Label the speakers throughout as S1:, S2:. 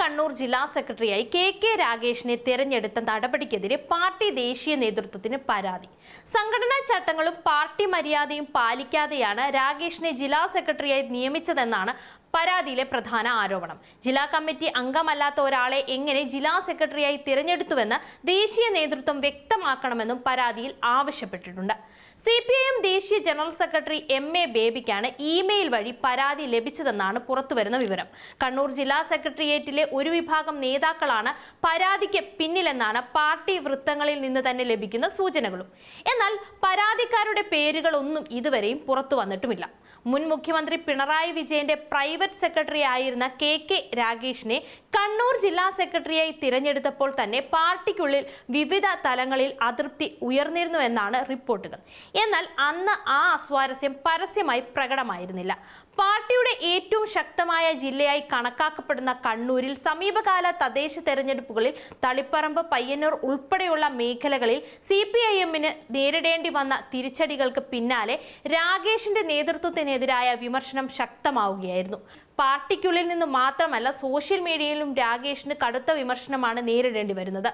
S1: കണ്ണൂർ ജില്ലാ സെക്രട്ടറിയായി കെ രാഗേഷിനെ തെരഞ്ഞെടുത്ത നടപടിക്കെതിരെ പാർട്ടി ദേശീയ നേതൃത്വത്തിന് പരാതി. സംഘടനാ ചട്ടങ്ങളും പാർട്ടി മര്യാദയും പാലിക്കാതെയാണ് രാഗേഷിനെ ജില്ലാ സെക്രട്ടറിയായി നിയമിച്ചതെന്നാണ് പരാതിയിലെ പ്രധാന ആരോപണം. ജില്ലാ കമ്മിറ്റി അംഗമല്ലാത്ത ഒരാളെ എങ്ങനെ ജില്ലാ സെക്രട്ടറിയായി തിരഞ്ഞെടുത്തുവെന്ന് ദേശീയ നേതൃത്വം വ്യക്തമാക്കണമെന്നും പരാതിയിൽ ആവശ്യപ്പെട്ടിട്ടുണ്ട്. CPIM ദേശീയ ജനറൽ സെക്രട്ടറി MA ബേബിക്കാണ് ഇമെയിൽ വഴി പരാതി ലഭിച്ചതെന്നാണ് പുറത്തുവരുന്ന വിവരം. കണ്ണൂർ ജില്ലാ സെക്രട്ടേറിയറ്റിലെ ഒരു വിഭാഗം നേതാക്കളാണ് പരാതിക്ക് പിന്നിലെന്നാണ് പാർട്ടി വൃത്തങ്ങളിൽ നിന്ന് തന്നെ ലഭിക്കുന്ന സൂചനകളും. എന്നാൽ പരാതിക്കാരുടെ പേരുകളൊന്നും ഇതുവരെയും പുറത്തു വന്നിട്ടുമില്ല. മുൻ മുഖ്യമന്ത്രി പിണറായി വിജയന്റെ പ്രൈവറ്റ് സെക്രട്ടറി ആയിരുന്ന കെ രാഗേഷിനെ കണ്ണൂർ ജില്ലാ സെക്രട്ടറിയായി തിരഞ്ഞെടുത്തപ്പോൾ തന്നെ പാർട്ടിക്കുള്ളിൽ വിവിധ തലങ്ങളിൽ അതൃപ്തി ഉയർന്നിരുന്നുവെന്നാണ് റിപ്പോർട്ടുകൾ. എന്നാൽ അന്ന് ആ അസ്വാരസ്യം പരസ്യമായി പ്രകടമായിരുന്നില്ല. പാർട്ടിയുടെ ഏറ്റവും ശക്തമായ ജില്ലയായി കണക്കാക്കപ്പെടുന്ന കണ്ണൂരിൽ സമീപകാല തദ്ദേശ തെരഞ്ഞെടുപ്പുകളിൽ തളിപ്പറമ്പ്, പയ്യന്നൂർ ഉൾപ്പെടെയുള്ള മേഖലകളിൽ CPIMന് നേരിടേണ്ടി വന്ന തിരിച്ചടികൾക്ക് പിന്നാലെ രാഗേഷിന്റെ നേതൃത്വത്തിനെതിരായ വിമർശനം ശക്തമാവുകയായിരുന്നു. പാർട്ടിക്കുള്ളിൽ നിന്ന് മാത്രമല്ല, സോഷ്യൽ മീഡിയയിലും രാഗേഷിന് കടുത്ത വിമർശനമാണ് നേരിടേണ്ടി വരുന്നത്.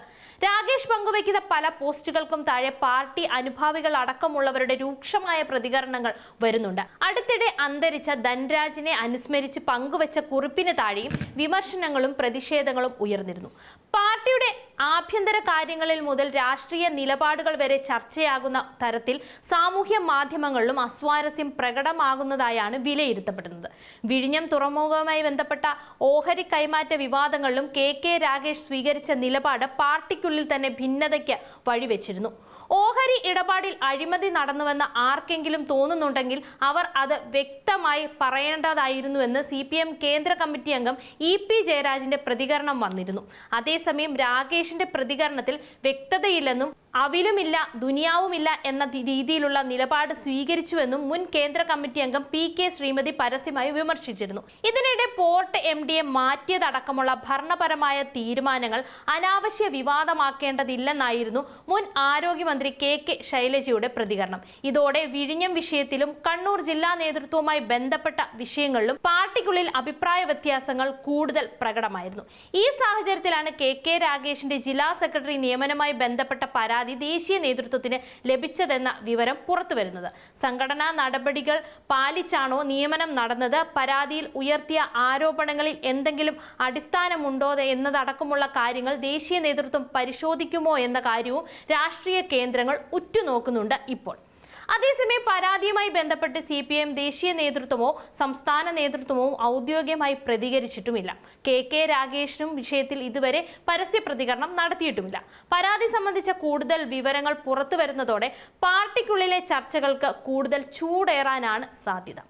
S1: രാഗേഷ് പങ്കുവയ്ക്കുന്ന പല പോസ്റ്റുകൾക്കും താഴെ പാർട്ടി അനുഭാവികൾ അടക്കമുള്ളവരുടെ രൂക്ഷമായ പ്രതികരണങ്ങൾ വരുന്നുണ്ട്. അടുത്തിടെ അന്തരിച്ച ധൻരാജിനെ അനുസ്മരിച്ച് പങ്കുവച്ച കുറിപ്പിന് താഴെയും വിമർശനങ്ങളും പ്രതിഷേധങ്ങളും ഉയർന്നിരുന്നു. പാർട്ടിയുടെ ആഭ്യന്തര കാര്യങ്ങളിൽ മുതൽ രാഷ്ട്രീയ നിലപാടുകൾ വരെ ചർച്ചയാകുന്ന തരത്തിൽ സാമൂഹ്യ മാധ്യമങ്ങളിലും അസ്വാരസ്യം പ്രകടമാകുന്നതായാണ് വിലയിരുത്തപ്പെടുന്നത്. വിഴിഞ്ഞം തുറമുഖവുമായി ബന്ധപ്പെട്ട ഓഹരി കൈമാറ്റ വിവാദങ്ങളിലും കെ രാഗേഷ് സ്വീകരിച്ച നിലപാട് പാർട്ടിക്കുള്ളിൽ തന്നെ ഭിന്നതയ്ക്ക് വഴിവെച്ചിരുന്നു. ഓഹരി ഇടപാടിൽ അഴിമതി നടന്നുവെന്ന് ആർക്കെങ്കിലും തോന്നുന്നുണ്ടെങ്കിൽ അവർ അത് വ്യക്തമായി പറയേണ്ടതായിരുന്നുവെന്ന് CPM കേന്ദ്ര കമ്മിറ്റി അംഗം EP ജയരാജിന്റെ പ്രതികരണം വന്നിരുന്നു. അതേസമയം രാഗേഷിന്റെ പ്രതികരണത്തിൽ വ്യക്തതയില്ലെന്നും അവിലുമില്ല ദുനിയാവുമില്ല എന്ന രീതിയിലുള്ള നിലപാട് സ്വീകരിച്ചുവെന്നും മുൻ കേന്ദ്ര കമ്മിറ്റി അംഗം PK ശ്രീമതി പരസ്യമായി വിമർശിച്ചിരുന്നു. ഇതിനിടെ പോർട്ട് MDയെ മാറ്റിയതടക്കമുള്ള ഭരണപരമായ തീരുമാനങ്ങൾ അനാവശ്യ വിവാദമാക്കേണ്ടതില്ലെന്നായിരുന്നു മുൻ ആരോഗ്യമന്ത്രി KK ശൈലജയുടെ പ്രതികരണം. ഇതോടെ വിഴിഞ്ഞം വിഷയത്തിലും കണ്ണൂർ ജില്ലാ നേതൃത്വവുമായി ബന്ധപ്പെട്ട വിഷയങ്ങളിലും പാർട്ടിക്കുള്ളിൽ അഭിപ്രായ വ്യത്യാസങ്ങൾ കൂടുതൽ പ്രകടമായിരുന്നു. ഈ സാഹചര്യത്തിലാണ് കെ രാഗേഷിന്റെ ജില്ലാ സെക്രട്ടറി നിയമനവുമായി ബന്ധപ്പെട്ട പരാതി ദേശീയ നേതൃത്വത്തിന് ലഭിച്ചതെന്ന വിവരം പുറത്തുവരുന്നത്. സംഘടനാ നടപടികൾ പാലിച്ചാണോ നിയമനം നടന്നത്, പരാതിയിൽ ഉയർത്തിയ ആരോപണങ്ങളിൽ എന്തെങ്കിലും അടിസ്ഥാനമുണ്ടോ എന്നതടക്കമുള്ള കാര്യങ്ങൾ ദേശീയ നേതൃത്വം പരിശോധിക്കുമോ എന്ന കാര്യവും രാഷ്ട്രീയ കേന്ദ്രങ്ങൾ ഉറ്റുനോക്കുന്നുണ്ട് ഇപ്പോൾ. അതേസമയം പരാതിയുമായി ബന്ധപ്പെട്ട് CPIM ദേശീയ നേതൃത്വമോ സംസ്ഥാന നേതൃത്വമോ ഔദ്യോഗികമായി പ്രതികരിച്ചിട്ടുമില്ല. കെ രാഗേഷിനും വിഷയത്തിൽ ഇതുവരെ പരസ്യ പ്രതികരണം നടത്തിയിട്ടുമില്ല. പരാതി സംബന്ധിച്ച കൂടുതൽ വിവരങ്ങൾ പുറത്തുവരുന്നതോടെ പാർട്ടിക്കുള്ളിലെ ചർച്ചകൾക്ക് കൂടുതൽ ചൂടേറാനാണ് സാധ്യത.